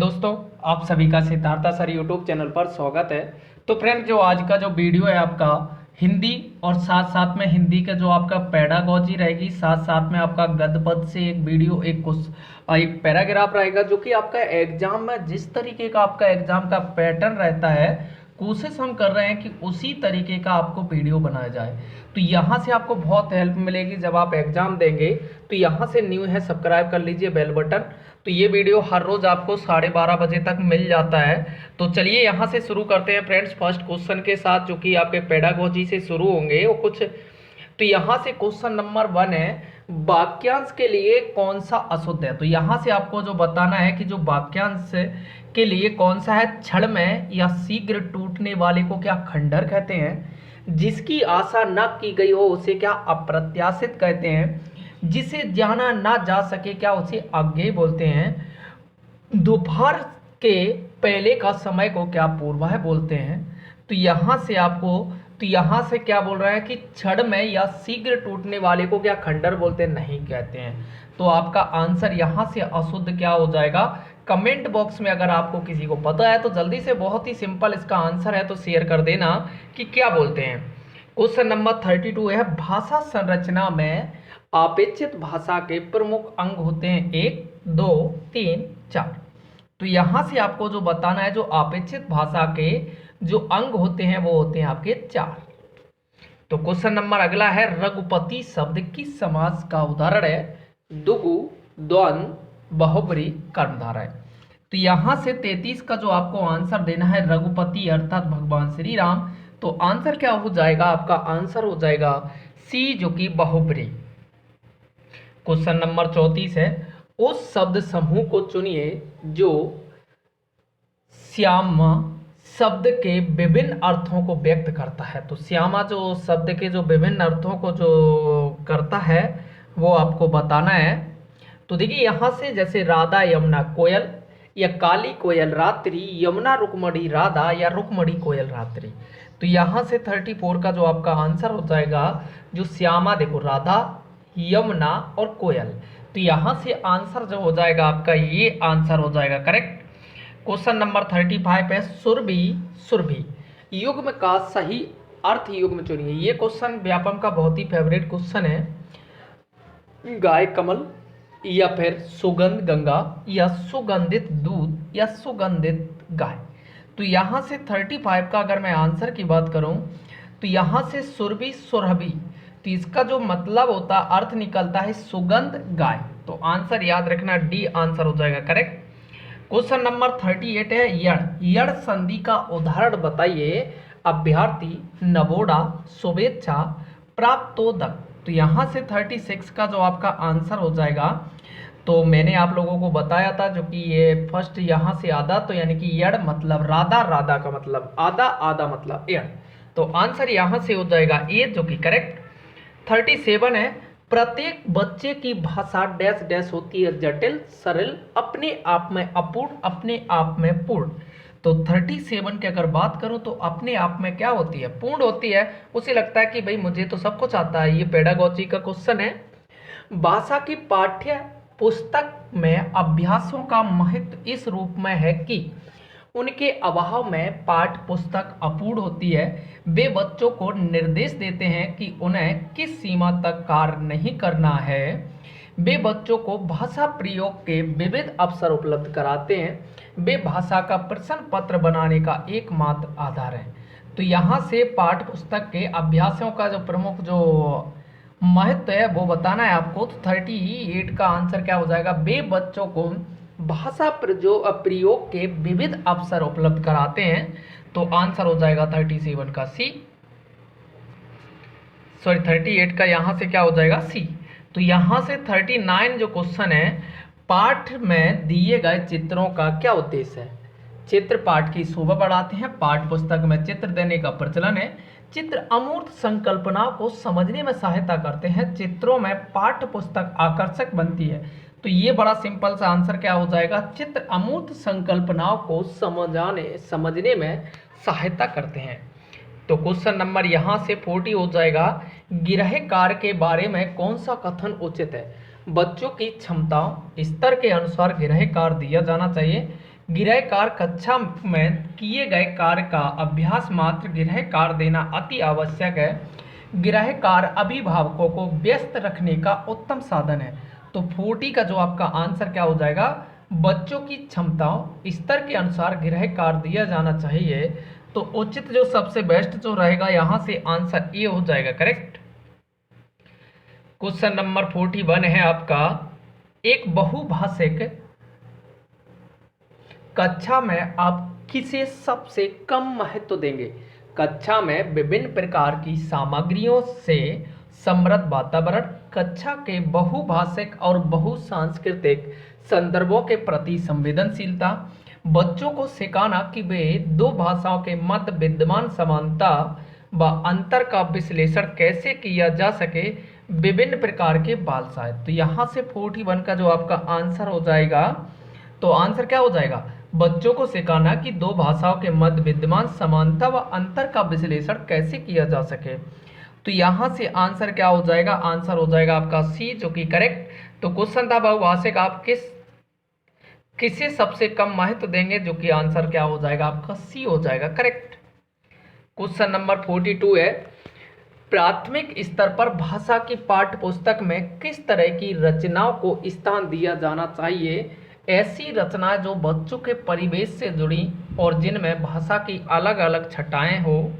दोस्तों, आप सभी का सिद्धार्था सर यूट्यूब चैनल पर स्वागत है। तो फ्रेंड, जो आज का जो वीडियो है आपका हिंदी और साथ साथ में हिंदी का जो आपका पेडागॉजी रहेगी, साथ साथ में आपका गद्य पद से एक वीडियो एक पैराग्राफ रहेगा, जो कि आपका एग्जाम में जिस तरीके का आपका एग्जाम का पैटर्न रहता है, कोशिश हम कर रहे हैं कि उसी तरीके का आपको वीडियो बनाया जाए। तो यहाँ से आपको बहुत हेल्प मिलेगी जब आप एग्जाम देंगे। तो यहाँ से न्यू है, सब्सक्राइब कर लीजिए बेल बटन। तो ये वीडियो हर रोज आपको 12:30 बजे तक मिल जाता है। तो चलिए यहाँ से शुरू करते हैं फ्रेंड्स, फर्स्ट क्वेश्चन के साथ, जो कि आपके पेडागॉजी से शुरू होंगे वो कुछ। तो यहाँ से क्वेश्चन नंबर 1 है, वाक्यांश के लिए कौन सा अशुद्ध है। तो यहाँ से आपको जो बताना है कि जो वाक्यांश के लिए कौन सा है, क्षण में या शीघ्र टूटने वाले को क्या खंडर कहते हैं, जिसकी आशा न की गई हो उसे क्या अप्रत्याशित कहते हैं, जिसे जाना ना जा सके क्या उसे अज्ञेय बोलते हैं, दोपहर के पहले का समय को क्या पूर्वाह बोलते हैं। तो यहाँ से आपको यहाँ से क्या बोल रहा है कि क्षण में या शीघ्र टूटने वाले को क्या खंडर बोलते हैं, नहीं कहते हैं। तो आपका आंसर यहाँ से अशुद्ध क्या हो जाएगा। कमेंट बॉक्स में अगर आपको किसी को पता है तो जल्दी से, बहुत ही सिंपल इसका आंसर है, तो शेयर कर देना कि क्या बोलते हैं। क्वेश्चन नंबर 32 है, भाषा संरचना में अपेक्षित भाषा के प्रमुख अंग होते हैं 1, 2, 3, 4। तो यहाँ से आपको जो बताना है, जो अपेक्षित भाषा के जो अंग होते हैं वो होते हैं आपके 4। तो क्वेश्चन नंबर अगला है, रघुपति शब्द किस समास का उदाहरण है, दुगु, द्वंद, बहुब्री, कर्मधारय। तो यहाँ से 33 का जो आपको आंसर देना है, रघुपति अर्थात भगवान श्री राम। तो आंसर क्या हो जाएगा, आपका आंसर हो जाएगा सी, जो कि बहुब्री। क्वेश्चन नंबर 34 है, उस शब्द समूह को चुनिए जो श्यामा शब्द के विभिन्न अर्थों को व्यक्त करता है। तो श्यामा जो शब्द के जो विभिन्न अर्थों को जो करता है वो आपको बताना है। तो देखिए यहाँ से, जैसे राधा यमुना कोयल, या काली कोयल रात्रि, यमुना रुक्मणी राधा, या रुक्मणी कोयल रात्रि। तो यहाँ से 34 का जो आपका आंसर हो जाएगा, जो श्यामा, देखो राधा, यमुना और कोयल। तो यहाँ से आंसर जो हो जाएगा आपका, ये आंसर हो जाएगा करेक्ट। क्वेश्चन नंबर 35 है, सुरभि सुरभि युग्म का सही अर्थ युग्म चुनिए। ये क्वेश्चन व्यापम का बहुत ही फेवरेट क्वेश्चन है। गाय कमल, या फिर सुगंध गंगा, या सुगंधित दूध, या सुगंधित गाय। तो यहाँ से 35 का अगर मैं आंसर की बात करूँ, तो यहाँ से सुरभि सुरभि, तो इसका जो मतलब होता है, अर्थ निकलता है सुगंध गाय। तो आंसर याद रखना, डी आंसर हो जाएगा करेक्ट। क्वेश्चन नंबर 38 है, यण यण संधि का उदाहरण बताइए। अभ्यर्थी, नवोढ़ा, शुभेच्छा, प्राप्तोदक। तो यहाँ से 36 का जो आपका आंसर हो जाएगा, तो मैंने आप लोगों को बताया था, जो कि ये फर्स्ट यहाँ से आधा, तो यानी कि यण मतलब राधा, राधा का मतलब आधा, आधा मतलब यण। तो आंसर यहाँ से हो जाएगा ए, जो कि करेक्ट। 37 है, प्रत्येक बच्चे की भाषा डैश डैश होती है, जटिल, सरल, अपने आप में अपूर्ण, अपने आप में पूर्ण। तो 37 की अगर बात करूं तो अपने आप में क्या होती है, पूर्ण होती है। उसे लगता है कि भाई मुझे तो सब कुछ आता है। ये पेडागॉजी का क्वेश्चन है। भाषा की पाठ्य पुस्तक में अभ्यासों का महत्व इस रूप में है कि उनके अभाव में पाठ्य पुस्तक अपूर्ण होती है। वे बच्चों को निर्देश देते हैं कि उन्हें किस सीमा तक कार्य नहीं करना है। वे बच्चों को भाषा प्रयोग के विविध अवसर उपलब्ध कराते हैं। वे भाषा का प्रश्न पत्र बनाने का एकमात्र आधार है। तो यहाँ से पाठ्य पुस्तक के अभ्यासों का जो प्रमुख जो महत्व है वो बताना है आपको। तो 38 का आंसर क्या हो जाएगा, वे बच्चों को भाषा प्रयोग के विविध अवसर उपलब्ध कराते हैं। तो आंसर हो जाएगा 37 का सी, सॉरी 38 का यहाँ से क्या हो जाएगा सी। तो यहाँ से 39 जो क्वेश्चन है, पाठ में दिए गए चित्रों का क्या उद्देश्य है। चित्र पाठ की शोभा बढ़ाते हैं। पाठ्य पुस्तक में चित्र देने का प्रचलन है। चित्र अमूर्त संकल्पनाओं को समझने में सहायता करते हैं। चित्रों में पाठ्य पुस्तक आकर्षक बनती है। तो ये बड़ा सिंपल सा आंसर क्या हो जाएगा, चित्र अमूर्त संकल्पनाओं को समझने में सहायता करते हैं। तो क्वेश्चन नंबर यहाँ से 40 हो जाएगा, गृह कार्य के बारे में कौन सा कथन उचित है। बच्चों की क्षमताओं स्तर के अनुसार गृह कार्य दिया जाना चाहिए। गृहकार कक्षा में किए गए कार्य का अभ्यास मात्र गृहकार देना अति आवश्यक है। गृहकार अभिभावकों को व्यस्त रखने का उत्तम साधन है। तो 40 का जो आपका आंसर क्या हो जाएगा, बच्चों की क्षमताओं स्तर के अनुसार गृहकार दिया जाना चाहिए। तो उचित जो सबसे बेस्ट जो रहेगा यहां से आंसर ए हो जाएगा, करेक्ट। क्वेश्चन नंबर 41 है आपका, एक बहुभाषिक कक्षा में आप किसे सबसे कम महत्व देंगे। कक्षा में विभिन्न प्रकार की सामग्रियों से समृद्ध वातावरण, कक्षा के बहुभाषिक और बहुसांस्कृतिक संदर्भों के प्रति संवेदनशीलता, बच्चों को सिखाना कि वे दो भाषाओं के मध्य विद्यमान समानता व अंतर का विश्लेषण कैसे किया जा सके, विभिन्न प्रकार के बाल साहित्य। तो यहाँ से 41 का जो आपका आंसर हो जाएगा, तो आंसर क्या हो जाएगा, बच्चों को सिखाना कि दो भाषाओं के मध्य विद्यमान समानता व अंतर का विश्लेषण कैसे किया जा सके। तो यहाँ से आंसर क्या हो जाएगा, आंसर हो जाएगा आपका सी, जो कि करेक्ट। तो क्वेश्चन था बहुभाषिक आप किसे सबसे कम महत्व देंगे, जो कि आंसर क्या हो जाएगा आपका सी हो जाएगा, करेक्ट। क्वेश्चन नंबर 42 है, प्राथमिक स्तर पर भाषा की पाठ्य पुस्तक में किस तरह की रचनाओं को स्थान दिया जाना चाहिए। ऐसी रचनाएं जो बच्चों के परिवेश से जुड़ी और जिनमें भाषा की अलग अलग छटाएं हो,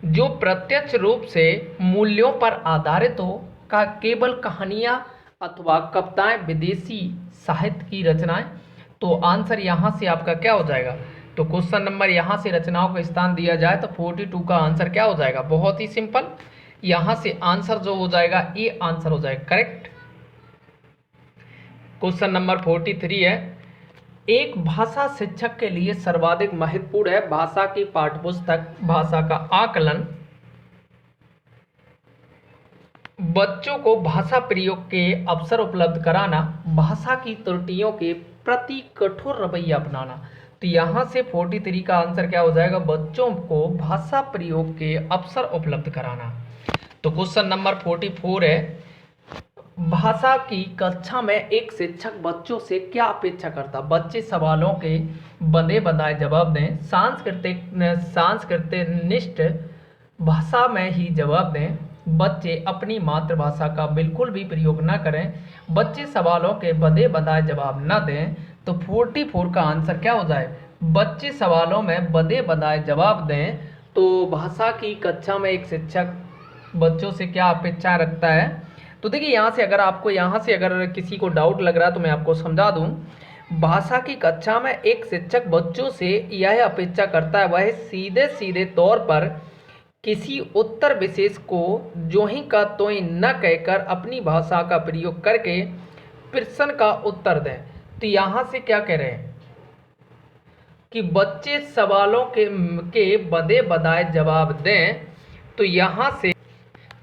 जो प्रत्यक्ष रूप से मूल्यों पर आधारित हो, का केवल कहानियां अथवा कविताएं, विदेशी साहित्य की रचनाएं। तो आंसर यहाँ से आपका क्या हो जाएगा, तो क्वेश्चन नंबर यहाँ से रचनाओं को स्थान दिया जाए तो 42 का आंसर क्या हो जाएगा, बहुत ही सिंपल, यहाँ से आंसर जो हो जाएगा ये आंसर हो जाएगा, करेक्ट। क्वेश्चन नंबर 43 है, एक भाषा शिक्षक के लिए सर्वाधिक महत्वपूर्ण है भाषा की पाठ्यपुस्तक, भाषा का आकलन, बच्चों को भाषा प्रयोग के अवसर उपलब्ध कराना, भाषा की त्रुटियों के प्रति कठोर रवैया अपनाना। तो यहाँ से 43 का आंसर क्या हो जाएगा, बच्चों को भाषा प्रयोग के अवसर उपलब्ध कराना। तो क्वेश्चन नंबर 44 है, भाषा की कक्षा में एक शिक्षक बच्चों से क्या अपेक्षा करता। बच्चे सवालों के बंधे बंधाए जवाब दें, सांस्कृतिक निष्ठ भाषा में ही जवाब दें, बच्चे अपनी मातृभाषा का बिल्कुल भी प्रयोग न करें, बच्चे सवालों के बंधे बंधाए जवाब न दें। तो 44 का आंसर क्या हो जाए, बच्चे सवालों में बंधे बंधाए जवाब दें। तो भाषा की कक्षा में एक शिक्षक बच्चों से क्या अपेक्षा रखता है। तो देखिए यहाँ से अगर किसी को डाउट लग रहा है तो मैं आपको समझा दूं, भाषा की कक्षा में एक शिक्षक बच्चों से यह अपेक्षा करता है वह सीधे सीधे तौर पर किसी उत्तर विशेष को जो ही का तो ही न कहकर अपनी भाषा का प्रयोग करके प्रश्न का उत्तर दें। तो यहाँ से क्या कह रहे हैं कि बच्चे सवालों के बंधे बंधाए जवाब दें। तो यहाँ से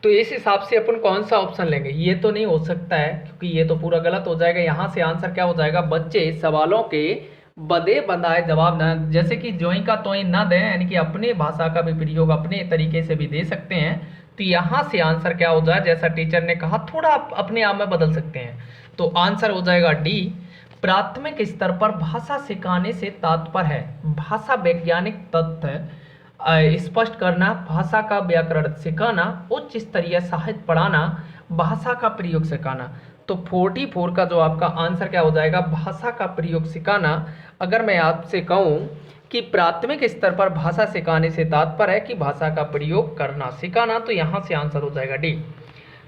तो इस हिसाब से अपन कौन सा ऑप्शन लेंगे, ये तो नहीं हो सकता है क्योंकि ये तो पूरा गलत हो जाएगा। यहाँ से आंसर क्या हो जाएगा, बच्चे सवालों के बंधे बंधाए जवाब न, जैसे कि जोई का तोई ना दें, यानी कि अपने भाषा का भी प्रयोग अपने तरीके से भी दे सकते हैं। तो यहाँ से आंसर क्या हो जाए, जैसा टीचर ने कहा थोड़ा अपने आप में बदल सकते हैं। तो आंसर हो जाएगा डी, प्राथमिक स्तर पर भाषा सिखाने से तात्पर्य है भाषा वैज्ञानिक तथ्य स्पष्ट करना, भाषा का व्याकरण सिखाना, उच्च स्तरीय साहित्य पढ़ाना, भाषा का प्रयोग सिखाना। तो 44 का जो आपका आंसर क्या हो जाएगा, भाषा का प्रयोग सिखाना। अगर मैं आपसे कहूँ कि प्राथमिक स्तर पर भाषा सिखाने से तात्पर्य है कि भाषा का प्रयोग करना सिखाना, तो यहाँ से आंसर हो जाएगा डी।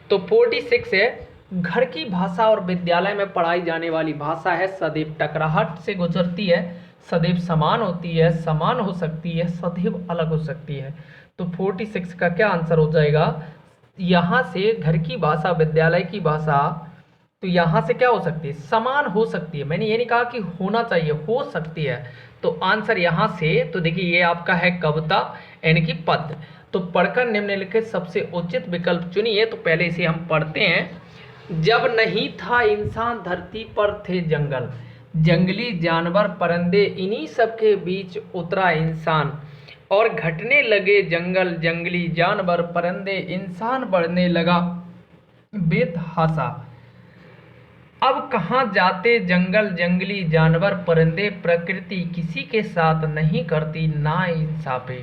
तो 46 है, घर की भाषा और विद्यालय में पढ़ाई जाने वाली भाषा है सदैव टकराहट से गुजरती है, सदैव समान होती है, समान हो सकती है, सदैव अलग हो सकती है। तो 46 का क्या आंसर हो जाएगा, यहाँ से घर की भाषा विद्यालय की भाषा, तो यहाँ से क्या हो सकती है, समान हो सकती है। मैंने ये नहीं कहा कि होना चाहिए, हो सकती है। तो आंसर यहाँ से, तो देखिए ये आपका है कविता यानी कि पद्य। तो पढ़कर निम्नलिखित सबसे उचित विकल्प चुनिए। तो पहले इसे हम पढ़ते हैं। जब नहीं था इंसान धरती पर थे जंगल, जंगली जानवर परिंदे इन्हीं सबके बीच उतरा इंसान, और घटने लगे जंगल जंगली जानवर परिंदे, इंसान बढ़ने लगा बेतहाशा। अब कहाँ जाते जंगल जंगली जानवर परिंदे, प्रकृति किसी के साथ नहीं करती ना इंसाफी,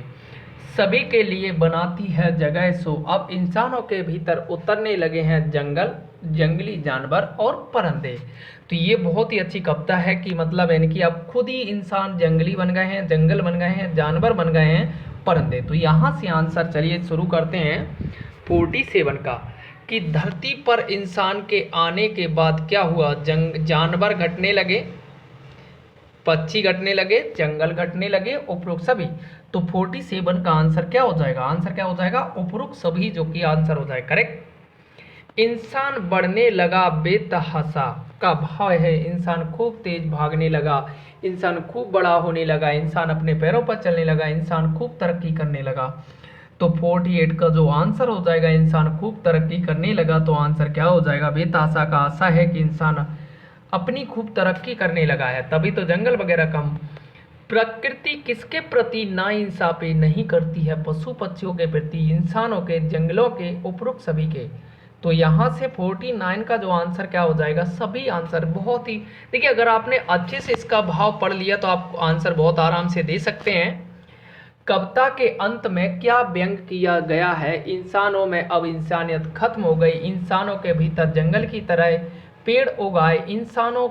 सभी के लिए बनाती है जगह सो। अब इंसानों के भीतर उतरने लगे हैं जंगल जंगली जानवर और परिंदे। तो ये बहुत ही अच्छी कविता है कि मतलब यानी कि अब खुद ही इंसान जंगली बन गए हैं, जंगल बन गए हैं, जानवर बन गए हैं, परिंदे। तो यहाँ से आंसर चलिए शुरू करते हैं 47 का, कि धरती पर इंसान के आने के बाद क्या हुआ, जानवर घटने लगे, पक्षी घटने लगे, जंगल घटने उपरोक्त लगे, उपरोक्त सभी। तो 47 का आंसर क्या हो जाएगा, आंसर क्या हो जाएगा, उपरोक्त सभी, जो कि आंसर हो जाएगा करेक्ट। इंसान बढ़ने लगा बेतहाशा का भाव है, इंसान खूब तेज भागने लगा, इंसान खूब बड़ा होने लगा, इंसान अपने पैरों पर चलने लगा, इंसान खूब तरक्की करने लगा। तो 48 का जो आंसर हो जाएगा, इंसान खूब तरक्की करने लगा, तो आंसर क्या हो जाएगा, बेतहाशा का आशा है कि इंसान अपनी खूब तरक्की करने लगा है, तभी तो जंगल वगैरह कम। प्रकृति किसके प्रति नाइंसाफी नहीं करती है, पशु पक्षियों के प्रति, इंसानों के, जंगलों के, उपरोक्त सभी के। तो यहाँ से 49 का जो आंसर क्या हो जाएगा, सभी आंसर। बहुत ही देखिए, अगर आपने अच्छे से इसका भाव पढ़ लिया तो आप आंसर बहुत आराम से दे सकते हैं। कविता के अंत में क्या व्यंग किया गया है, इंसानों में अब इंसानियत खत्म हो गई, इंसानों के भीतर जंगल की तरह पेड़ उगाए, इंसानों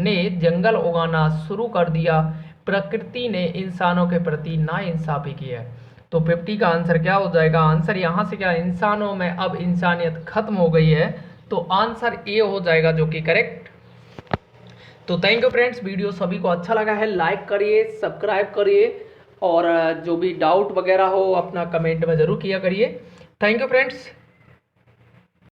ने जंगल उगाना शुरू कर दिया, प्रकृति ने इंसानों के प्रति नाइंसाफी की है। तो 50 का आंसर क्या हो जाएगा, आंसर यहाँ से क्या, इंसानों में अब इंसानियत खत्म हो गई है, तो आंसर ए हो जाएगा, जो कि करेक्ट। तो थैंक यू फ्रेंड्स, वीडियो सभी को अच्छा लगा है लाइक करिए, सब्सक्राइब करिए, और जो भी डाउट वगैरह हो अपना कमेंट में ज़रूर किया करिए। Thank you friends.